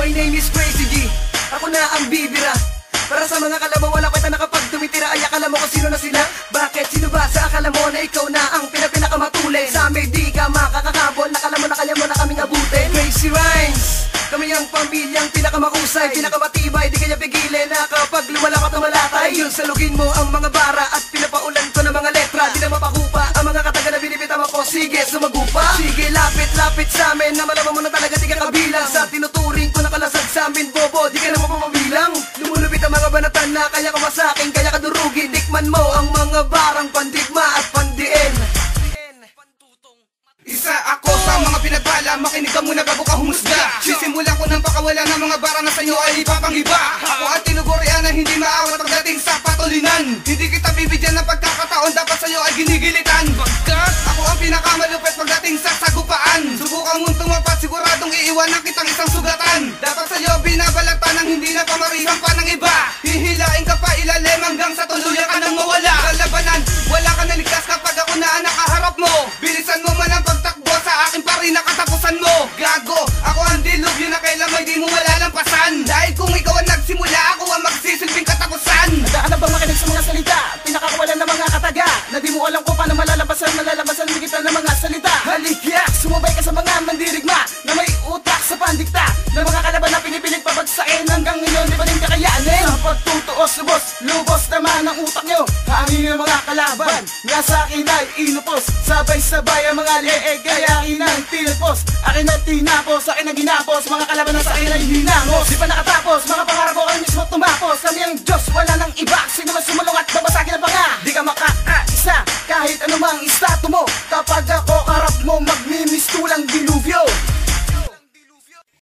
My name is Crazy G, ako na ang bibira. Para sa mga kalabaw, wala kwenta na kapag tumitira ay akala mo kung sino na sila. Bakit? Sino ba sa akala mo na ikaw na ang pinakamatulin? Sa amin di ka makakakabol, nakala mo na kaya mo na kaming abutin. Crazy Rhymes, kami ang pamilyang pinakamakusay, pinakamatibay, di kanya pigilin na kapag lumalak at tumalatay. Yun salugin mo ang mga bara at pinapaulan ko ng mga letra. Di na mapakupa ang mga kataga na binibitaw ko. Sige, sumagupa. Sige, lapit sa amin na malaman mo na talaga di ka kabilang. Sa tinuturing ko na kalasag sa amin, bobo, di ka na mapapabilang. Lumulupit ang mga banatan na kaya ka masaking, kaya ka durugin. Tikman mo ang mga barang pandigma at pandiin. Isa ako sa mga pinagpala, makinig ka muna bago ka humusga. Sisimulan ko ng pakawala ng mga bara na sa'yo ay ipapangiba. Ako ang tinugurian na hindi maawat pagdating sa patulinan. Hindi kita bibigyan ng pagkakataon, dapat sa'yo ay ginigilitan. Bagkat ako ang pinakamalupit pagdating sa sagupaan. Subukan mong tumapat, siguradong iiwanan kitang isang sugatan. Dapat sa'yo binabalatan ng hindi na pamarisan pa ng iba. Hihilain ka pa ilalim hanggang sa tuluyan ka nang mawala. Sa labanan, wala ka naligtas kapag ako na nakaharap mo. Bilisan mo man ang pagtakbo sa akin pa rin nakatapusan mo. Gago, ako ang dilubyo na kailan may di mo malalampasan. Dahil kung ikaw ang nagsimula, ako ang magsisilbing katapusan. Handa ka na bang makinig sa mga salita? Pinakakawalan ng mga kataga na di mo alam kung paano malalabasan kita ng mga salita. Halika, sumubay ka sa mga mandirigma na may utak sa pandikta, na mga kalaban na pinipilit pabagsakin hanggang ngayon di ba din kakayanin? Sa pagtutuos, lubos naman ang utak nyo. Hangin ang mga kalaban nga sa akin ay inupos, sabay-sabay ang mga leeg kaya akin ang tinapos. Akin ang tinapos, akin ang ginapos, mga kalaban na sa akin ay hinangos. Di pa nakatapos, mga pangarap ko ay mismo tumapos. Kami ang Diyos, wala nang iba, sino man sumulong at babasagin ang panga. Di ka makaisa kahit anumang istato mo kapag ako